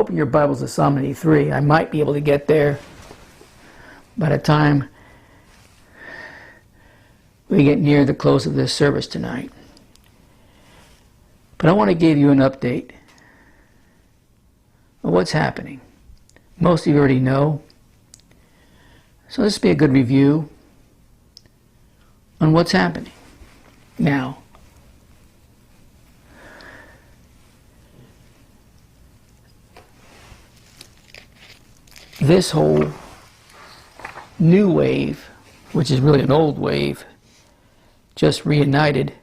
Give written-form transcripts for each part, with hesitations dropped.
open your Bibles to Psalm 83. I might be able to get there by the time we get near the close of this service tonight. But I want to give you an update of what's happening. Most of you already know. So this will be a good review on what's happening. Now, this whole new wave, which is really an old wave, just reunited,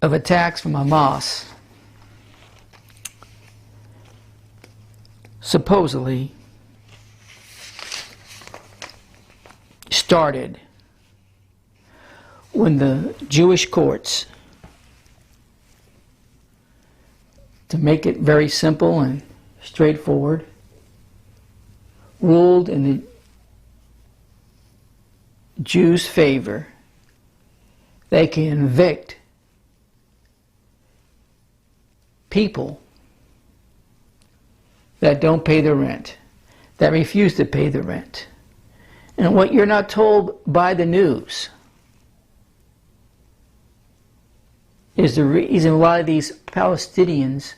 of attacks from Hamas, supposedly started when the Jewish courts, to make it very simple and straightforward, ruled in the Jews' favor. They can evict people that don't pay the rent, that refuse to pay the rent. And what you're not told by the news is the reason a lot of these Palestinians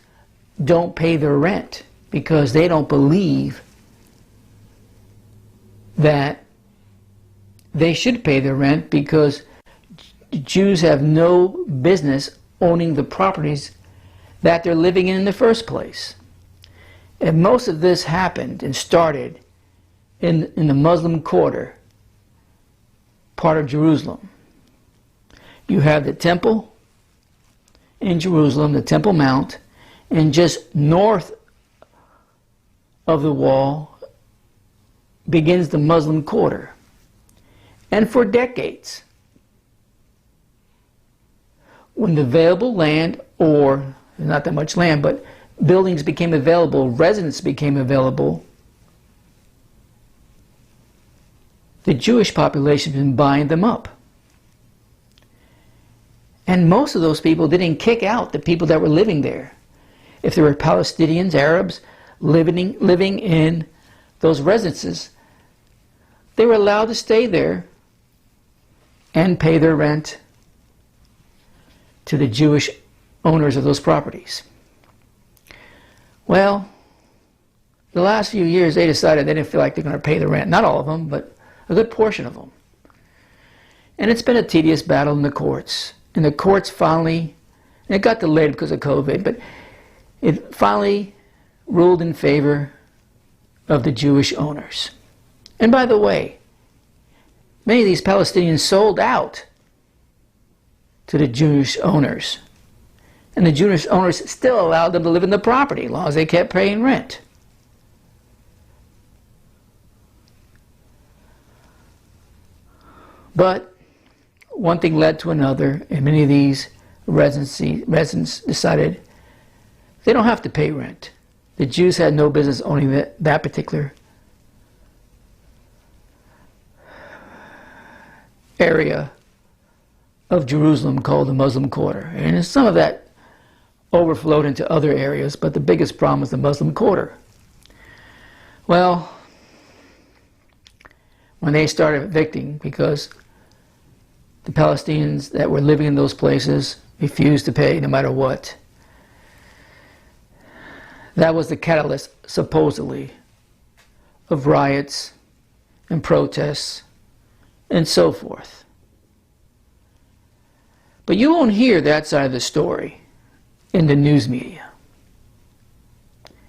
don't pay their rent, because they don't believe that they should pay their rent, because Jews have no business owning the properties that they're living in the first place. And most of this happened and started in the Muslim quarter, part of Jerusalem. You have the temple in Jerusalem, the Temple Mount, and just north of the wall begins the Muslim quarter. And for decades, when the available land, or not that much land, but buildings became available, residents became available, the Jewish population has been buying them up. And most of those people didn't kick out the people that were living there. If there were Palestinians, Arabs living in those residences, they were allowed to stay there and pay their rent to the Jewish owners of those properties. Well, the last few years they decided they didn't feel like they're going to pay the rent. Not all of them, but a good portion of them. And it's been a tedious battle in the courts. And the courts finally, and it got delayed because of COVID, but it finally ruled in favor of the Jewish owners. And by the way, many of these Palestinians sold out to the Jewish owners. And the Jewish owners still allowed them to live in the property as long as they kept paying rent. But one thing led to another, and many of these residents decided they don't have to pay rent. The Jews had no business owning that particular area of Jerusalem called the Muslim Quarter. And some of that overflowed into other areas, but the biggest problem was the Muslim Quarter. Well, when they started evicting, because the Palestinians that were living in those places refused to pay no matter what, that was the catalyst, supposedly, of riots and protests and so forth. But you won't hear that side of the story in the news media.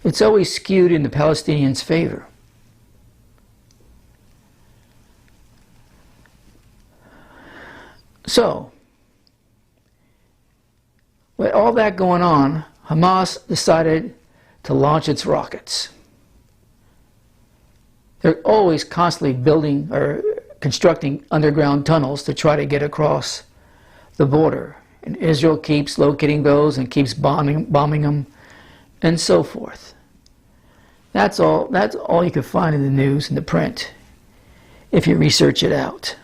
It's always skewed in the Palestinians' favor. So, with all that going on, Hamas decided to launch its rockets. They're always constantly building or constructing underground tunnels to try to get across the border. And Israel keeps locating those and keeps bombing them and so forth. That's all you can find in the news and the print if you research it out.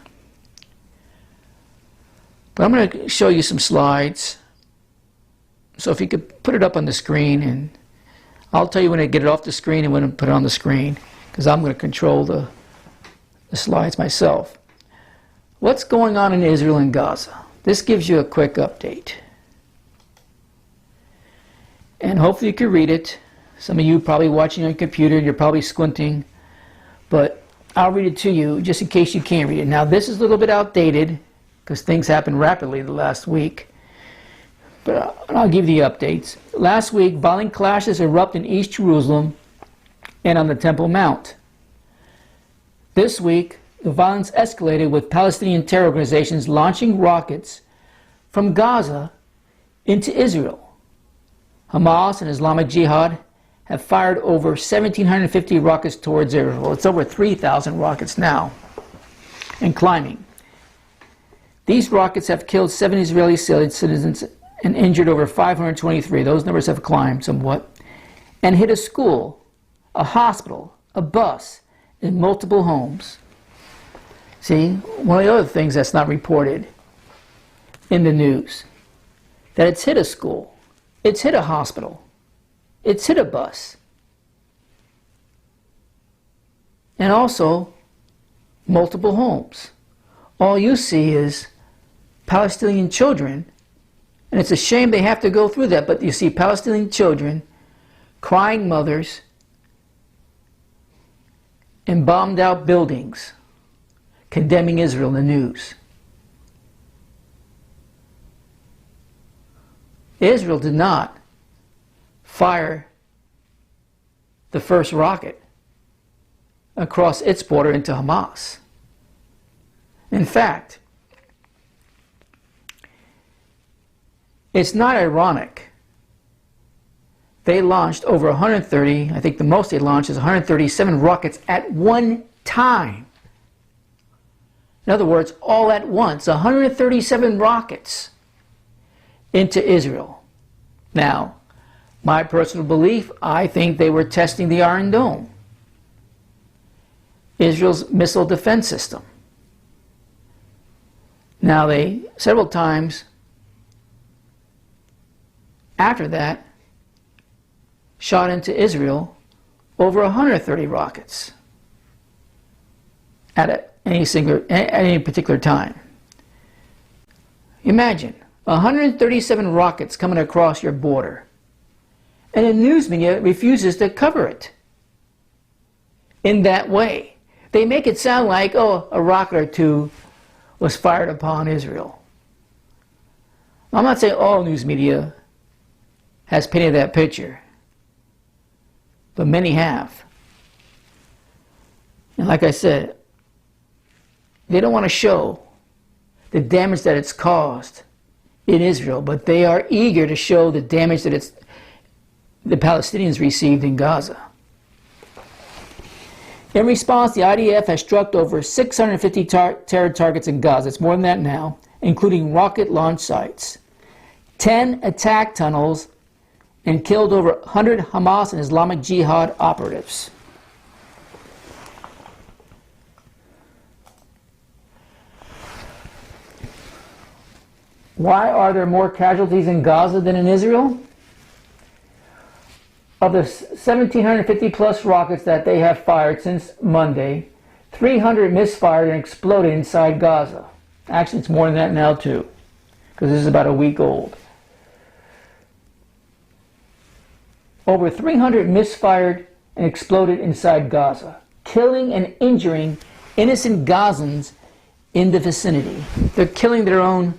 But I'm going to show you some slides. So if you could put it up on the screen, and I'll tell you when I get it off the screen and when I put it on the screen, because I'm going to control the slides myself. What's going on in Israel and Gaza? This gives you a quick update. And hopefully you can read it. Some of you probably watching on your computer, you're probably squinting, but I'll read it to you just in case you can't read it. Now this is a little bit outdated because things happened rapidly the last week, but I'll give you the updates. Last week, violent clashes erupted in East Jerusalem and on the Temple Mount. This week, the violence escalated with Palestinian terror organizations launching rockets from Gaza into Israel. Hamas and Islamic Jihad have fired over 1,750 rockets towards Israel. It's over 3,000 rockets now, and climbing. These rockets have killed 7 Israeli citizens and injured over 523. Those numbers have climbed somewhat. And hit a school, a hospital, a bus, and multiple homes. See, one of the other things that's not reported in the news, that it's hit a school, it's hit a hospital, it's hit a bus, and also multiple homes. All you see is Palestinian children, and it's a shame they have to go through that, but you see Palestinian children, crying mothers, and bombed out buildings, condemning Israel in the news. Israel did not fire the first rocket across its border into Hamas. In fact, it's not ironic. They launched over 130, I think the most they launched is 137 rockets at one time. In other words, all at once, 137 rockets into Israel. Now, my personal belief, I think they were testing the Iron Dome, Israel's missile defense system. Now they, several times after that, shot into Israel over 130 rockets at any particular time. Imagine 137 rockets coming across your border, and the news media refuses to cover it in that way. They make it sound like, oh, a rocket or two was fired upon Israel. I'm not saying all news media has painted that picture, but many have. And like I said, they don't want to show the damage that it's caused in Israel, but they are eager to show the damage that the Palestinians received in Gaza. In response, the IDF has struck over 650 terror targets in Gaza. It's more than that now, including rocket launch sites, 10 attack tunnels, and killed over 100 Hamas and Islamic Jihad operatives. Why are there more casualties in Gaza than in Israel? Of the 1,750 plus rockets that they have fired since Monday, 300 misfired and exploded inside Gaza. Actually, it's more than that now too, because this is about a week old. Over 300 misfired and exploded inside Gaza, killing and injuring innocent Gazans in the vicinity. They're killing their own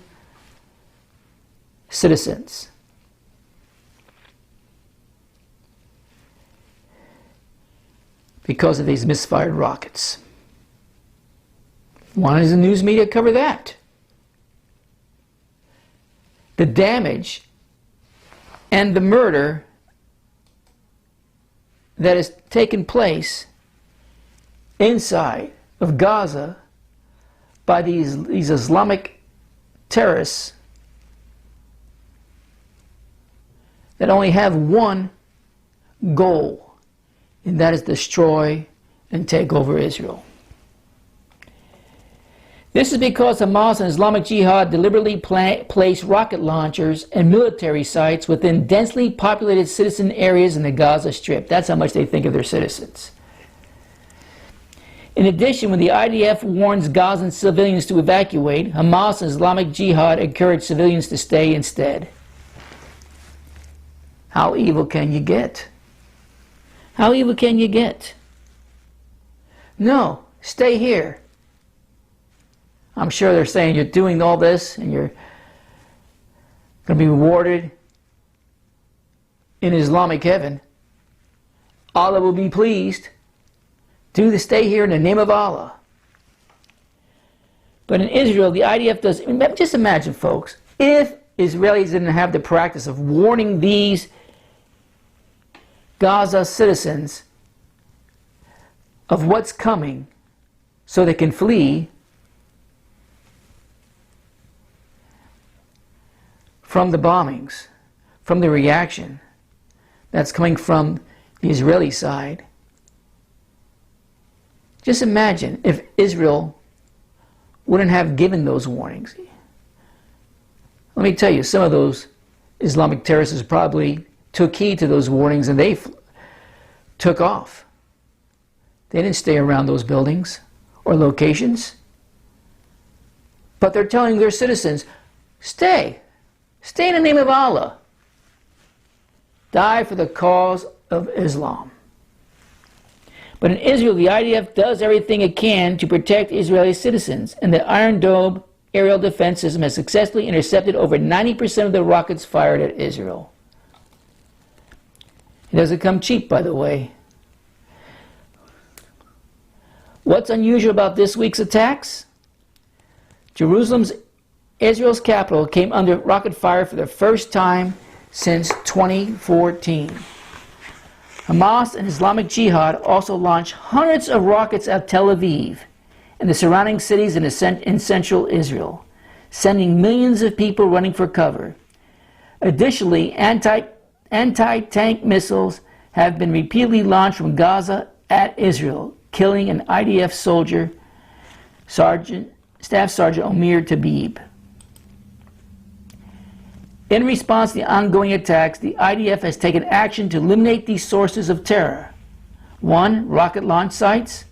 citizens. Because of these misfired rockets. Why does the news media cover that? The damage and the murder that has taken place inside of Gaza by these Islamic terrorists that only have one goal, and that is destroy and take over Israel. This is because Hamas and Islamic Jihad deliberately place rocket launchers and military sites within densely populated citizen areas in the Gaza Strip. That's how much they think of their citizens. In addition, when the IDF warns Gazan civilians to evacuate, Hamas and Islamic Jihad encourage civilians to stay instead. How evil can you get? How evil can you get? No, stay here. I'm sure they're saying you're doing all this and you're going to be rewarded in Islamic heaven. Allah will be pleased. Stay here in the name of Allah. But in Israel, the IDF does. Just imagine, folks, if Israelis didn't have the practice of warning these Gaza citizens of what's coming so they can flee from the bombings, from the reaction that's coming from the Israeli side. Just imagine if Israel wouldn't have given those warnings. Let me tell you, some of those Islamic terrorists probably took heed to those warnings and they took off. They didn't stay around those buildings or locations. But they're telling their citizens, stay. Stay in the name of Allah. Die for the cause of Islam. But in Israel, the IDF does everything it can to protect Israeli citizens, and the Iron Dome aerial defense system has successfully intercepted over 90% of the rockets fired at Israel. It doesn't come cheap, by the way. What's unusual about this week's attacks? Israel's capital came under rocket fire for the first time since 2014. Hamas and Islamic Jihad also launched hundreds of rockets at Tel Aviv and the surrounding cities in central Israel, sending millions of people running for cover. Additionally, anti-tank missiles have been repeatedly launched from Gaza at Israel, killing an IDF soldier, Staff Sergeant Omir Tabib. In response to the ongoing attacks, the IDF has taken action to eliminate these sources of terror. 1. Rocket launch sites.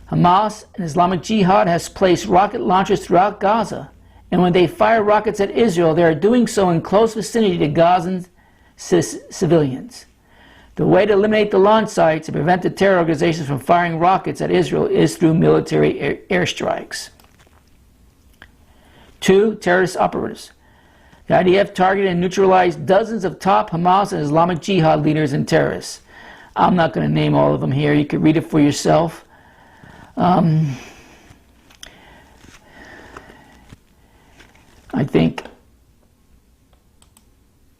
Hamas and Islamic Jihad has placed rocket launchers throughout Gaza, and when they fire rockets at Israel, they are doing so in close vicinity to Gazan civilians. The way to eliminate the launch sites and prevent the terror organizations from firing rockets at Israel is through military airstrikes. 2. Terrorist operatives. The IDF targeted and neutralized dozens of top Hamas and Islamic Jihad leaders and terrorists. I'm not going to name all of them here. You can read it for yourself. I think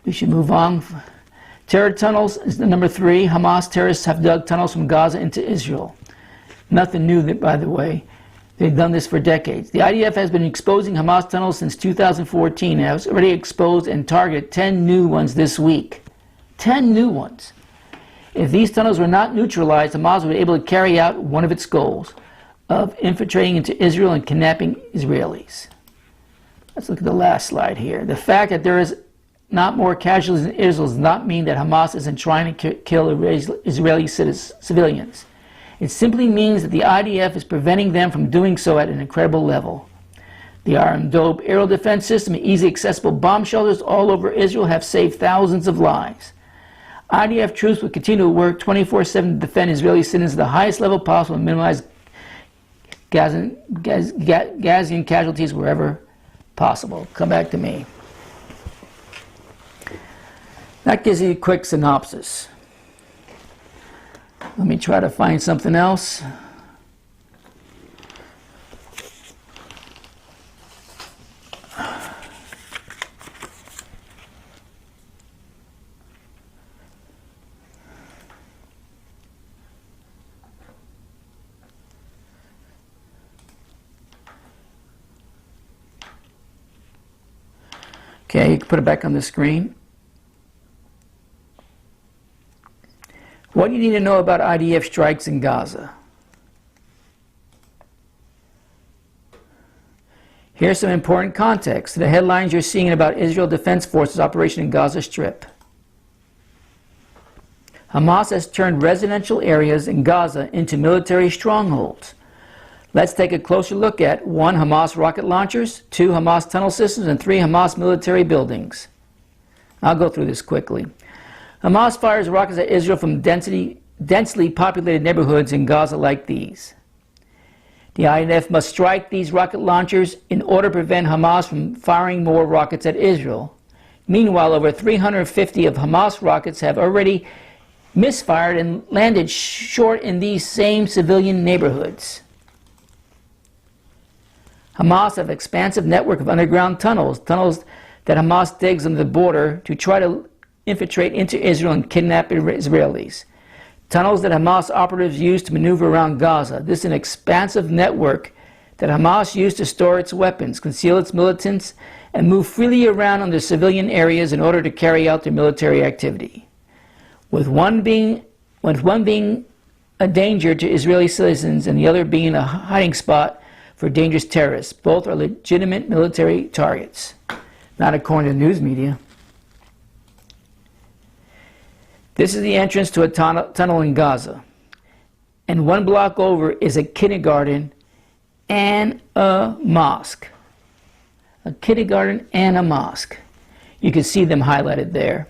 we should move on. Terror tunnels is the number 3. Hamas terrorists have dug tunnels from Gaza into Israel. Nothing new, by the way. They've done this for decades. The IDF has been exposing Hamas tunnels since 2014 and has already exposed and targeted 10 new ones this week. 10 new ones. If these tunnels were not neutralized, Hamas would be able to carry out one of its goals of infiltrating into Israel and kidnapping Israelis. Let's look at the last slide here. The fact that there is not more casualties in Israel does not mean that Hamas isn't trying to kill Israeli civilians. It simply means that the IDF is preventing them from doing so at an incredible level. The Iron Dome aerial defense system and easily accessible bomb shelters all over Israel have saved thousands of lives. IDF troops will continue to work 24/7 to defend Israeli citizens at the highest level possible and minimize Gazian casualties wherever possible. Come back to me. That gives you a quick synopsis. Let me try to find something else. Okay, you can put it back on the screen. What do you need to know about IDF strikes in Gaza? Here's some important context to the headlines you're seeing about Israel Defense Forces operation in Gaza Strip. Hamas has turned residential areas in Gaza into military strongholds. Let's take a closer look at 1. Hamas rocket launchers, 2. Hamas tunnel systems, and 3. Hamas military buildings. I'll go through this quickly. Hamas fires rockets at Israel from densely populated neighborhoods in Gaza like these. The IDF must strike these rocket launchers in order to prevent Hamas from firing more rockets at Israel. Meanwhile, over 350 of Hamas rockets have already misfired and landed short in these same civilian neighborhoods. Hamas have an expansive network of underground tunnels that Hamas digs on the border to try to infiltrate into Israel and kidnap Israelis. Tunnels that Hamas operatives use to maneuver around Gaza. This is an expansive network that Hamas used to store its weapons, conceal its militants, and move freely around under civilian areas in order to carry out their military activity. With one being a danger to Israeli citizens and the other being a hiding spot for dangerous terrorists. Both are legitimate military targets, not according to the news media. This is the entrance to a tunnel in Gaza. And 1 block over is a kindergarten and a mosque. A kindergarten and a mosque. You can see them highlighted there.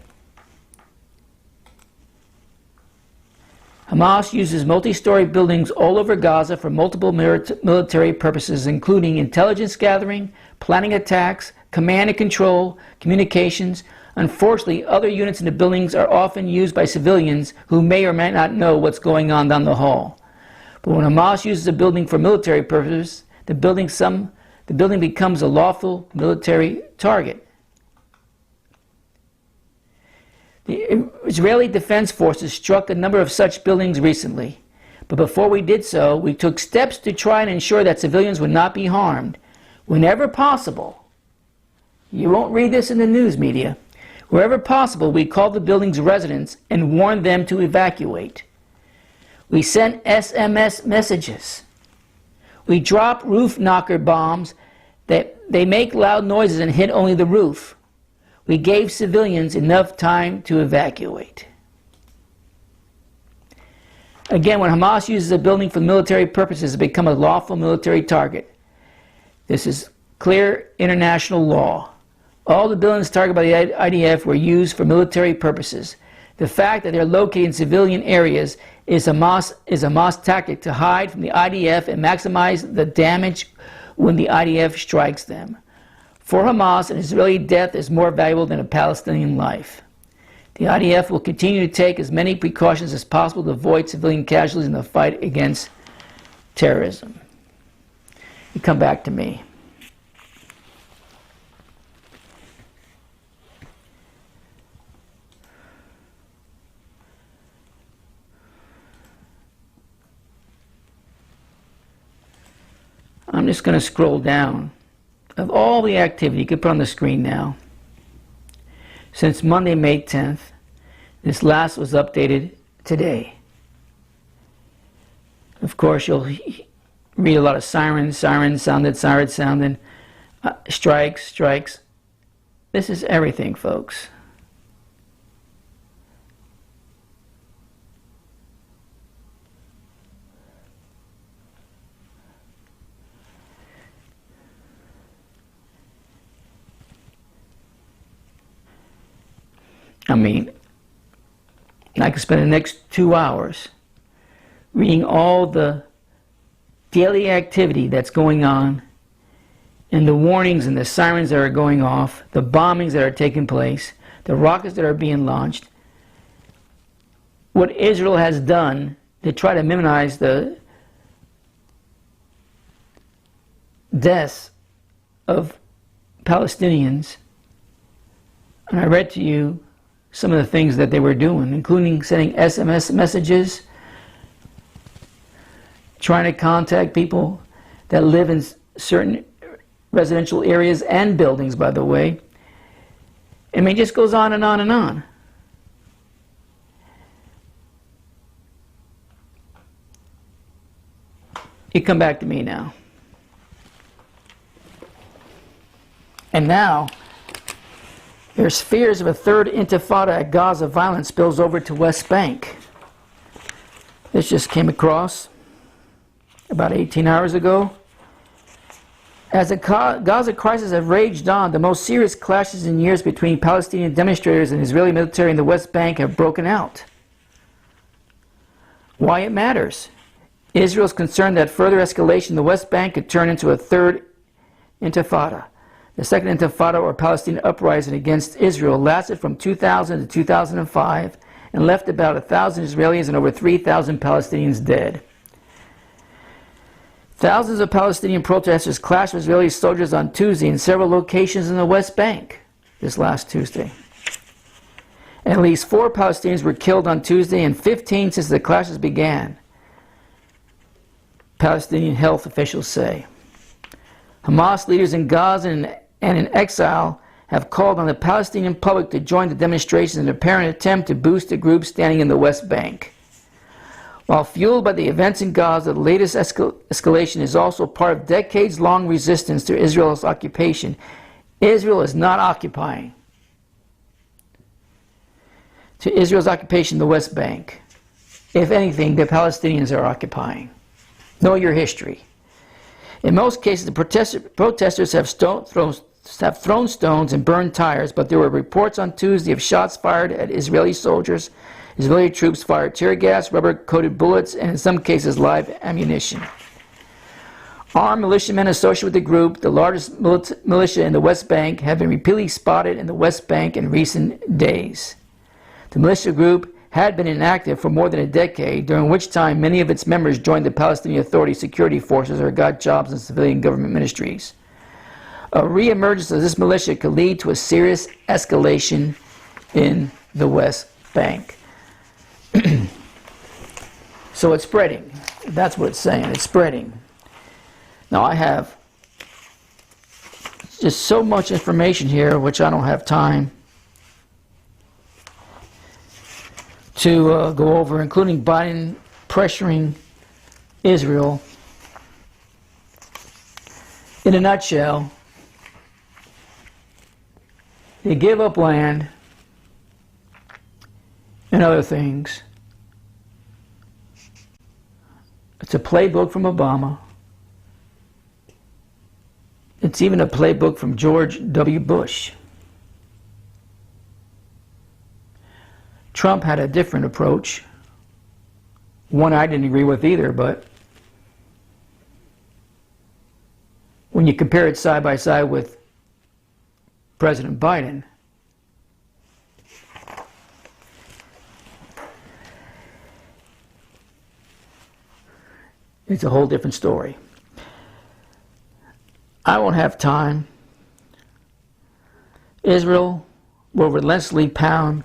Hamas uses multi-story buildings all over Gaza for multiple military purposes, including intelligence gathering, planning attacks, command and control, communications. Unfortunately, other units in the buildings are often used by civilians who may or may not know what's going on down the hall. But when Hamas uses a building for military purposes, the building becomes a lawful military target. The Israeli Defense Forces struck a number of such buildings recently. But before we did so, we took steps to try and ensure that civilians would not be harmed. Whenever possible, you won't read this in the news media, wherever possible, we called the building's residents and warned them to evacuate. We sent SMS messages. We dropped roof knocker bombs that they make loud noises and hit only the roof. We gave civilians enough time to evacuate. Again, when Hamas uses a building for military purposes, it becomes a lawful military target. This is clear international law. All the buildings targeted by the IDF were used for military purposes. The fact that they're located in civilian areas is a Hamas tactic to hide from the IDF and maximize the damage when the IDF strikes them. For Hamas, an Israeli death is more valuable than a Palestinian life. The IDF will continue to take as many precautions as possible to avoid civilian casualties in the fight against terrorism. You come back to me. I'm just going to scroll down. Of all the activity, you can put on the screen now. Since Monday, May 10th, this last was updated today. Of course, you'll read a lot of sirens sounded, strikes. This is everything, folks. I mean, I could spend the next 2 hours reading all the daily activity that's going on and the warnings and the sirens that are going off, the bombings that are taking place, the rockets that are being launched, what Israel has done to try to minimize the deaths of Palestinians. And I read to you some of the things that they were doing, including sending SMS messages, trying to contact people that live in certain residential areas and buildings, by the way. I mean, it just goes on and on and on. You come back to me now. And now, there's fears of a third intifada at Gaza. Violence spills over to West Bank. This just came across about 18 hours ago. As the Gaza crisis has raged on, the most serious clashes in years between Palestinian demonstrators and Israeli military in the West Bank have broken out. Why it matters? Israel is concerned that further escalation in the West Bank could turn into a third intifada. The second intifada, or Palestinian uprising against Israel, lasted from 2000 to 2005 and left about 1,000 Israelis and over 3,000 Palestinians dead. Thousands of Palestinian protesters clashed with Israeli soldiers on Tuesday in several locations in the West Bank this last Tuesday. At least 4 Palestinians were killed on Tuesday and 15 since the clashes began, Palestinian health officials say. Hamas leaders in Gaza and in exile have called on the Palestinian public to join the demonstrations in an apparent attempt to boost the group standing in the West Bank. While fueled by the events in Gaza, the latest escalation is also part of decades-long resistance to Israel's occupation. Israel is not occupying. To Israel's occupation of the West Bank. If anything, the Palestinians are occupying. Know your history. In most cases, the protesters have thrown stones and burned tires, but there were reports on Tuesday of shots fired at Israeli soldiers. Israeli troops fired tear gas, rubber-coated bullets, and in some cases live ammunition. Armed militiamen associated with the group, the largest militia in the West Bank, have been repeatedly spotted in the West Bank in recent days. The militia group had been inactive for more than a decade, during which time many of its members joined the Palestinian Authority security forces or got jobs in civilian government ministries. A re-emergence of this militia could lead to a serious escalation in the West Bank. So it's spreading. That's what it's saying. It's spreading. Now I have just so much information here, which I don't have time to go over, including Biden pressuring Israel. In a nutshell, they give up land and other things. It's a playbook from Obama. It's even a playbook from George W. Bush. Trump had a different approach. One I didn't agree with either, but when you compare it side by side with President Biden, it's a whole different story. I won't have time. Israel will relentlessly pound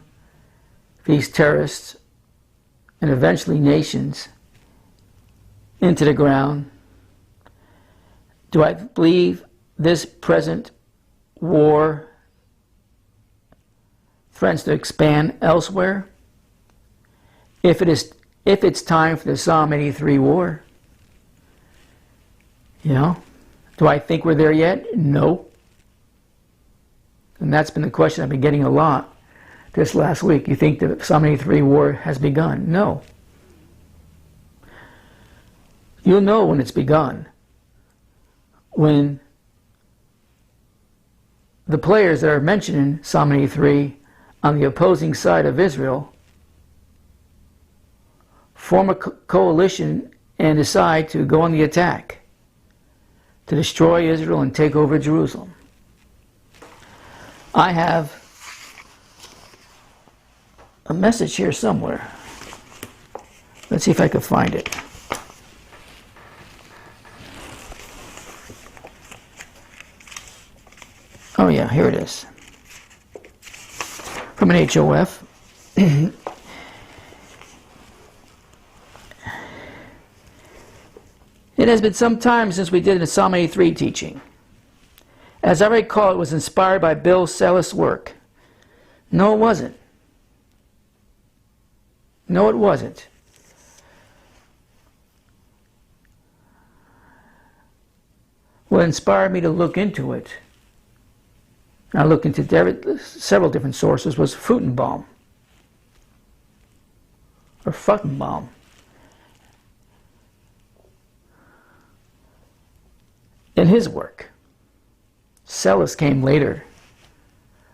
these terrorists and eventually nations into the ground. Do I believe this present war threatens to expand elsewhere? If it's time for the Psalm 83 war, do I think we're there yet? No. And that's been the question I've been getting a lot this last week. You think the Psalm 83 war has begun? No. You'll know when it's begun. When the players that are mentioned in Psalm 83 on the opposing side of Israel form a coalition and decide to go on the attack to destroy Israel and take over Jerusalem. I have a message here somewhere. Let's see if I can find it. Oh yeah, here it is. From an HOF. It has been some time since we did a Psalm 83 teaching. As I recall, it was inspired by Bill Sellis' work. No, it wasn't. No, it wasn't. What inspired me to look into it and I looked into several different sources, was Fruchtenbaum, or Fruchtenbaum. In his work, Sellis came later,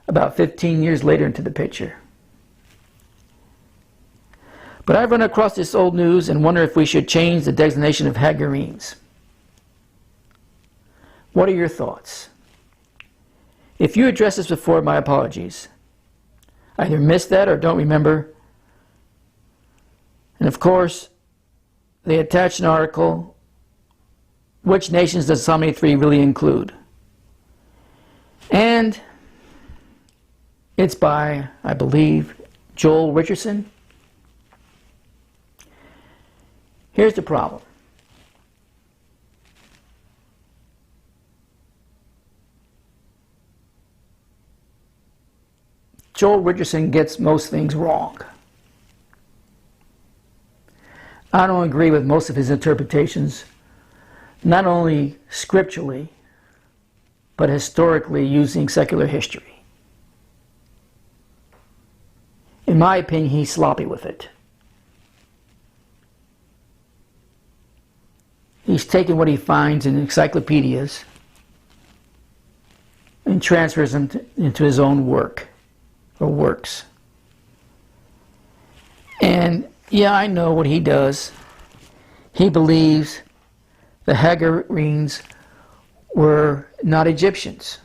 about 15 years later into the picture. But I've run across this old news and wonder if we should change the designation of Hagarenes. What are your thoughts? If you addressed this before, my apologies. I either missed that or don't remember. And of course, they attached an article, which nations does Psalm 83 really include? And it's by, I believe, Joel Richardson. Here's the problem. Joel Richardson gets most things wrong. I don't agree with most of his interpretations, not only scripturally, but historically using secular history. In my opinion, he's sloppy with it. He's taken what he finds in encyclopedias and transfers them into his own work or works. And yeah, I know what he does. He believes the Hagarenes were not Egyptians.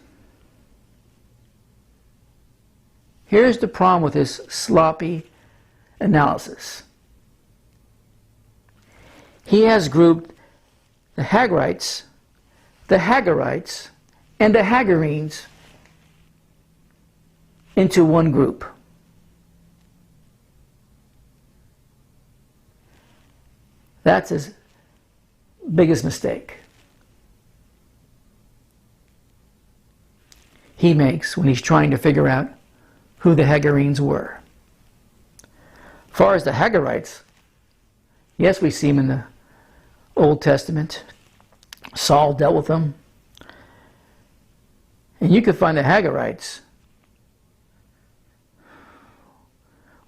Here's the problem with this sloppy analysis. He has grouped the Hagrites, and the Hagarenes into one group. That's his biggest mistake he makes when he's trying to figure out who the Hagarenes were. As far as the Hagarites, yes, we see them in the Old Testament. Saul dealt with them. And you could find the Hagarites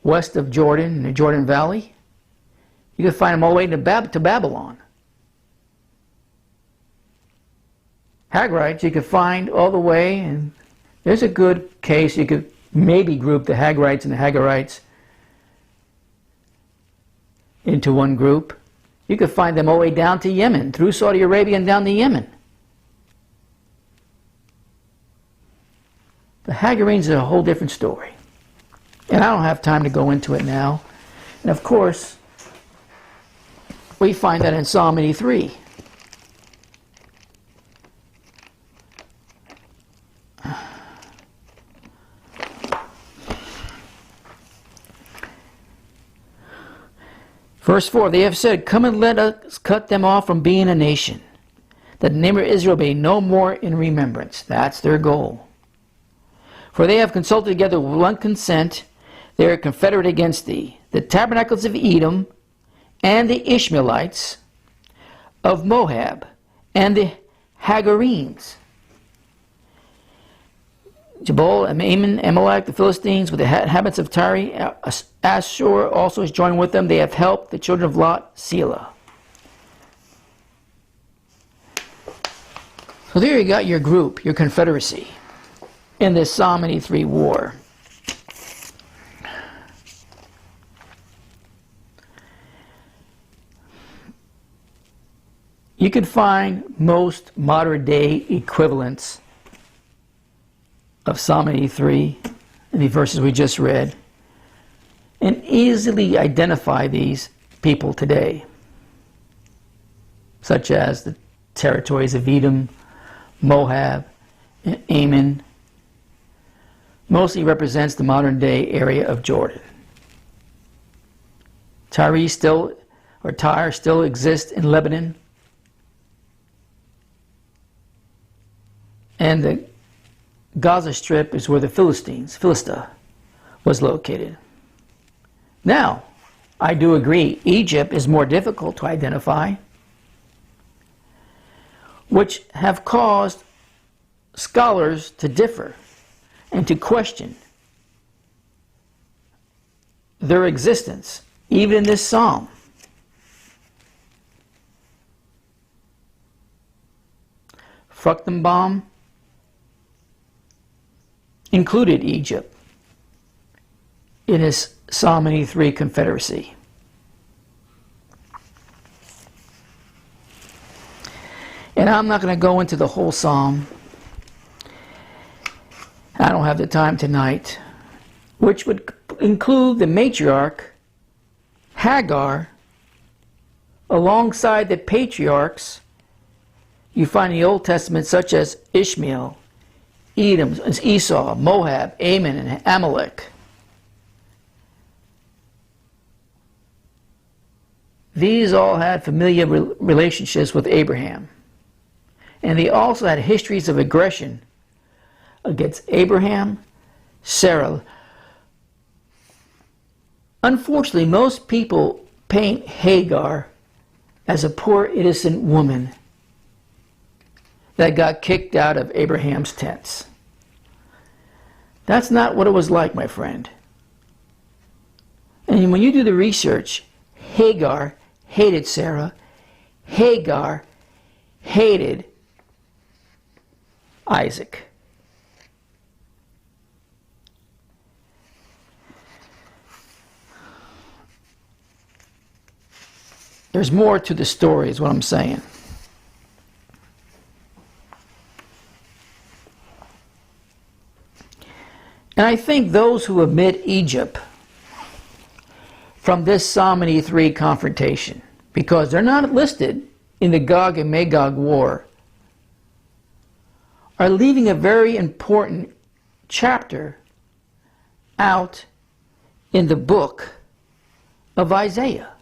west of Jordan, in the Jordan Valley. You could find them all the way to Babylon. Hagarites you could find all the way, and there's a good case you could maybe group the Hagarites and the Hagarites into one group. You could find them all the way down to Yemen, through Saudi Arabia and down to Yemen. The Hagarenes is a whole different story. And I don't have time to go into it now. And of course, we find that in Psalm 83. Verse 4, they have said, come and let us cut them off from being a nation, that the name of Israel be no more in remembrance. That's their goal. For they have consulted together with one consent, they are confederate against thee. The tabernacles of Edom, and the Ishmaelites of Moab, and the Hagarenes. Jebul, Ammon, Amalek, the Philistines, with the inhabitants of Tyre, Ashur also is joined with them. They have helped the children of Lot, Selah. So there you got your group, your confederacy, in this Psalm 83 war. You can find most modern day equivalents of Psalm 83 in the verses we just read, and easily identify these people today, such as the territories of Edom, Moab, and Ammon. Mostly represents the modern day area of Jordan. Tyre still exists in Lebanon, and the Gaza Strip is where the Philistia, was located. Now, I do agree, Egypt is more difficult to identify, which have caused scholars to differ and to question their existence, even in this psalm. Fruchtenbaum included Egypt in his Psalm 83 confederacy. And I'm not going to go into the whole psalm. I don't have the time tonight, which would include the matriarch, Hagar, alongside the patriarchs you find in the Old Testament, such as Ishmael, Edom, Esau, Moab, Ammon, and Amalek. These all had familiar relationships with Abraham. And they also had histories of aggression against Abraham, Sarah. Unfortunately, most people paint Hagar as a poor, innocent woman that got kicked out of Abraham's tents. That's not what it was like, my friend. And when you do the research, Hagar hated Sarah. Hagar hated Isaac. There's more to the story, is what I'm saying. And I think those who omit Egypt from this Psalm 83 confrontation, because they're not listed in the Gog and Magog war, are leaving a very important chapter out in the book of Isaiah.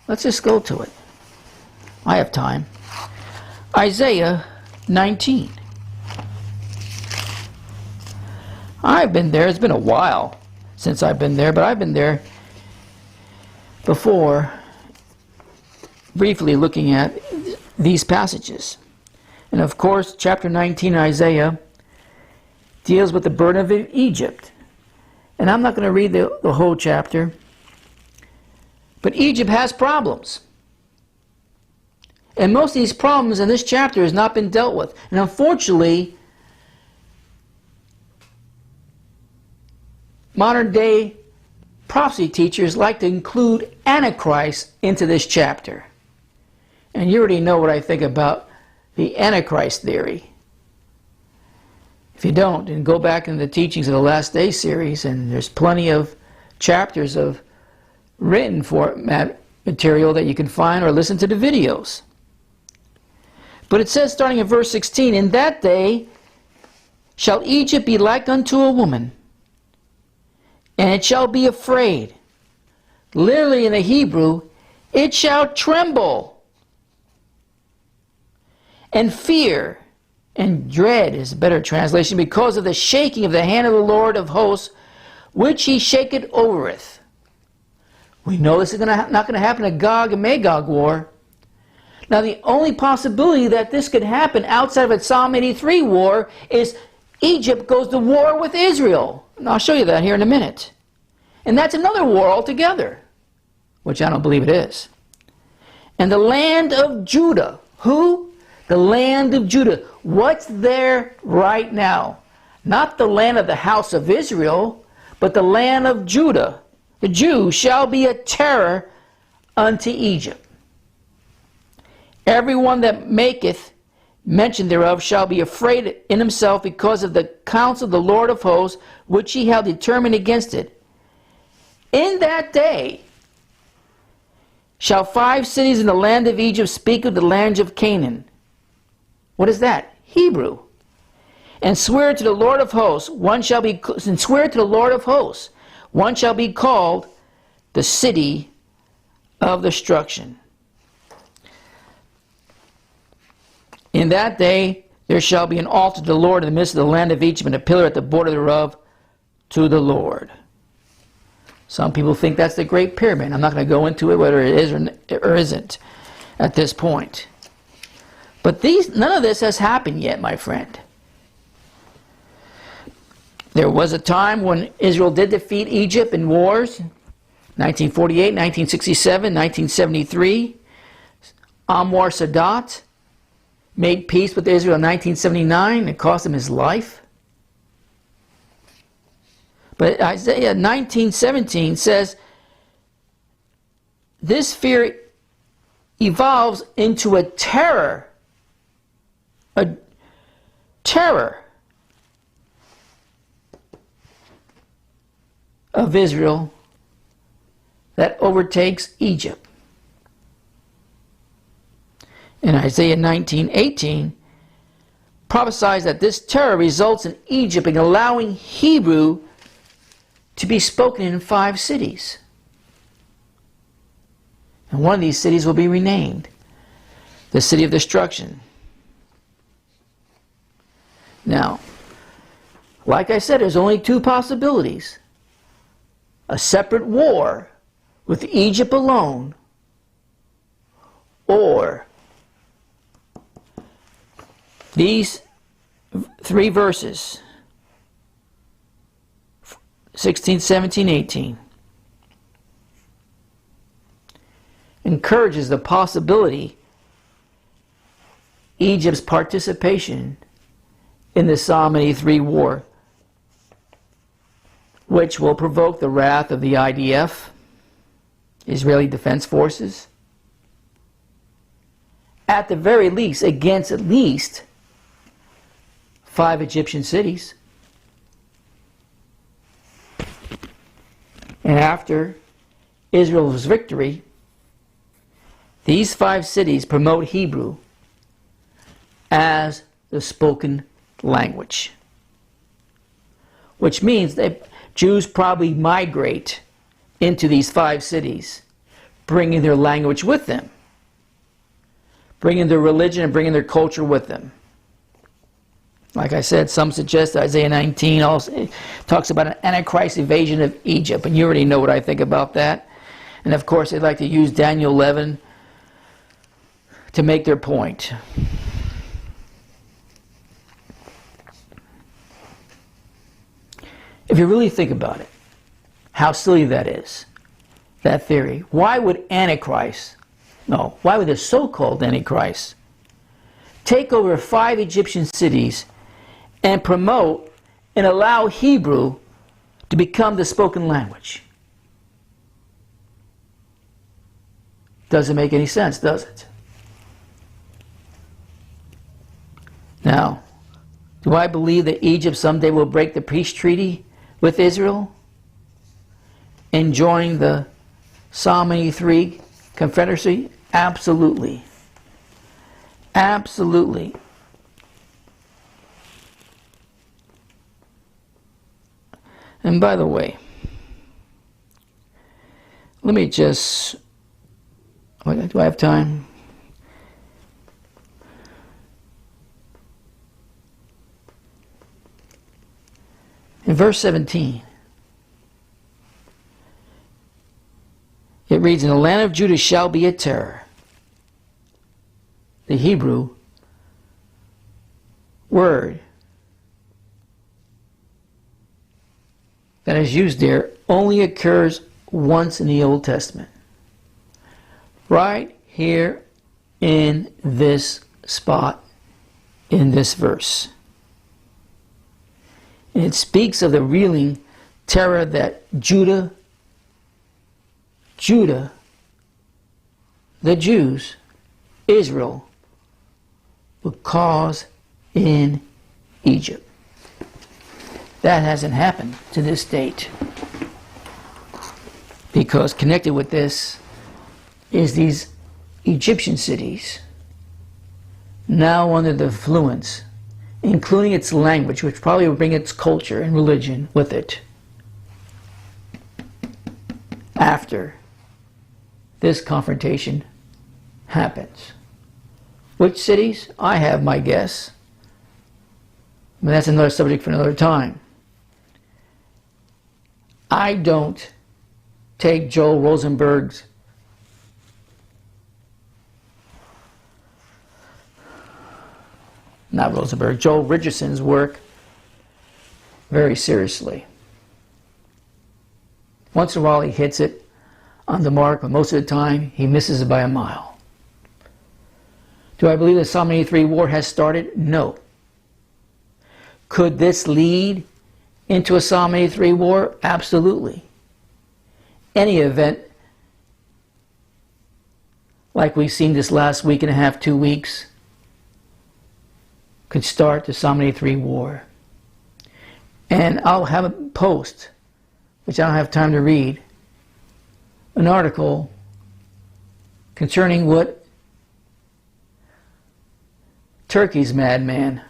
Let's just go to it. I have time. Isaiah 19. I've been there. It's been a while since I've been there, but I've been there before, briefly looking at these passages. And of course, chapter 19 in Isaiah deals with the burden of Egypt. And I'm not going to read the whole chapter, but Egypt has problems. And most of these problems in this chapter has not been dealt with. And unfortunately, modern day prophecy teachers like to include Antichrist into this chapter. And you already know what I think about the Antichrist theory. If you don't, then go back in the teachings of the Last Day series, and there's plenty of chapters of written format material that you can find, or listen to the videos. But it says, starting in verse 16, "In that day shall Egypt be like unto a woman, and it shall be afraid." Literally in the Hebrew, it shall tremble. And fear and dread is a better translation, because of the shaking of the hand of the Lord of hosts, which he shaketh overeth. We know this is not going to happen in Gog and Magog war. Now the only possibility that this could happen outside of a Psalm 83 war is Egypt goes to war with Israel. And I'll show you that here in a minute. And that's another war altogether, which I don't believe it is. And the land of Judah. Who? The land of Judah. What's there right now? Not the land of the house of Israel, but the land of Judah. The Jew shall be a terror unto Egypt. Everyone that maketh mention thereof shall be afraid in himself, because of the counsel of the Lord of hosts, which he hath determined against it. In that day shall 5 cities in the land of Egypt speak of the land of Canaan. What is that? Hebrew. And swear to the Lord of hosts, one shall be called the city of destruction. In that day there shall be an altar to the Lord in the midst of the land of Egypt, and a pillar at the border thereof to the Lord. Some people think that's the Great Pyramid. I'm not going to go into it, whether it is or isn't at this point. But none of this has happened yet, my friend. There was a time when Israel did defeat Egypt in wars, 1948, 1967, 1973. Anwar Sadat made peace with Israel in 1979. It cost him his life. But Isaiah 19:17 says, this fear evolves into a terror. A terror of Israel that overtakes Egypt. And Isaiah 19:18 prophesies that this terror results in Egypt in allowing Hebrew to be spoken in 5 cities. And one of these cities will be renamed the City of Destruction. Now, like I said, there's only 2 possibilities. A separate war with Egypt alone, or these 3 verses, 16, 17, 18, encourages the possibility Egypt's participation in the Psalm 83 war, which will provoke the wrath of the IDF, Israeli Defense Forces, at the very least against at least 5 Egyptian cities. And after Israel's victory, these 5 cities promote Hebrew as the spoken language, which means that Jews probably migrate into these 5 cities, bringing their language with them, bringing their religion and bringing their culture with them. Like I said, some suggest Isaiah 19 also talks about an Antichrist invasion of Egypt, and you already know what I think about that. And of course, they'd like to use Daniel 11 to make their point. If you really think about it, how silly that is, that theory. Why would why would the so-called Antichrist take over 5 Egyptian cities and promote and allow Hebrew to become the spoken language? Doesn't make any sense, does it? Now, do I believe that Egypt someday will break the peace treaty with Israel and join the Psalm 83 Confederacy? Absolutely. Absolutely. And by the way, let me just, do I have time? In verse 17, it reads, "In the land of Judah shall be a terror." The Hebrew word that is used there only occurs once in the Old Testament. Right here in this spot, in this verse. And it speaks of the reeling terror that Judah, the Jews, Israel, would cause in Egypt. That hasn't happened to this date, because connected with this is these Egyptian cities, now under the influence, including its language, which probably will bring its culture and religion with it, after this confrontation happens. Which cities? I have my guess. But that's another subject for another time. I don't take Joel Rosenberg's Joel Richardson's work very seriously. Once in a while he hits it on the mark, but most of the time he misses it by a mile. Do I believe the Psalm 83 war has started? No. Could this lead into a Psalm 83 war? Absolutely. Any event like we've seen this last week and a half, 2 weeks, could start the Psalm 83 war. And I'll have a post, which I don't have time to read, an article concerning what Turkey's madman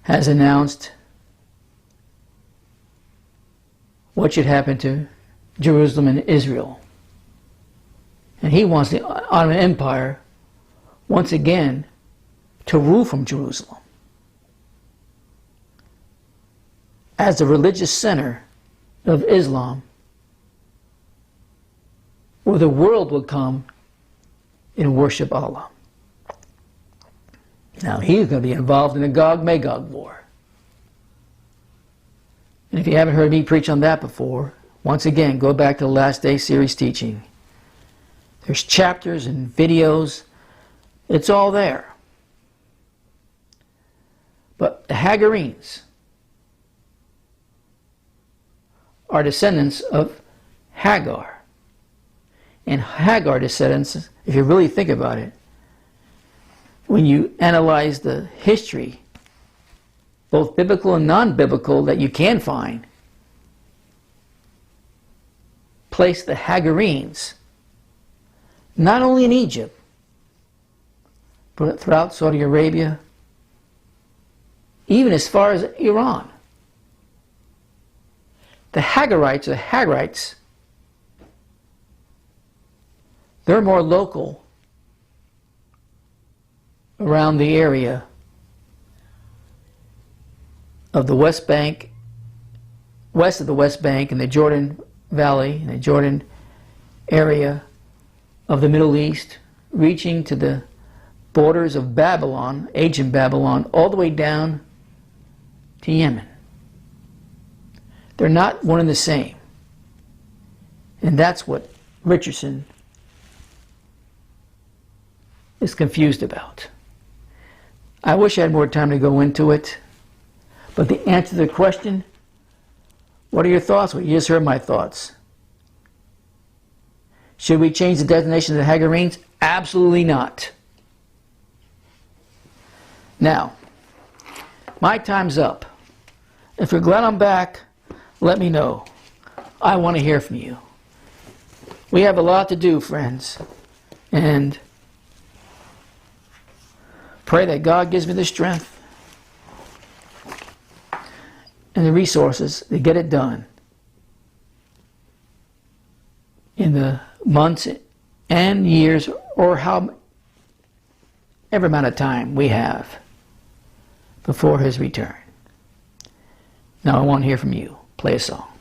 has announced what should happen to Jerusalem and Israel. And he wants the Ottoman Empire once again to rule from Jerusalem as the religious center of Islam, where the world will come and worship Allah. Now he's going to be involved in the Gog-Magog war. And if you haven't heard me preach on that before, once again, go back to the Last Day series teaching. There's chapters and videos. It's all there. But the Hagarenes are descendants of Hagar. And Hagar descendants, if you really think about it, when you analyze the history, both biblical and non-biblical, that you can find, place the Hagarenes not only in Egypt, but throughout Saudi Arabia, even as far as Iran. The Hagarites, they're more local around the area of the West Bank, west of the West Bank, and the Jordan Valley, and the Jordan area of the Middle East, reaching to the borders of Babylon, ancient Babylon, all the way down to Yemen. They're not one and the same. And that's what Richardson is confused about. I wish I had more time to go into it, but the answer to the question, what are your thoughts? Well, you just heard my thoughts. Should we change the designation of the Hagarenes? Absolutely not. Now, my time's up. If you're glad I'm back, let me know. I want to hear from you. We have a lot to do, friends. And pray that God gives me the strength and the resources to get it done in the months and years, or however amount of time we have before his return. Now I want to hear from you. Play a song.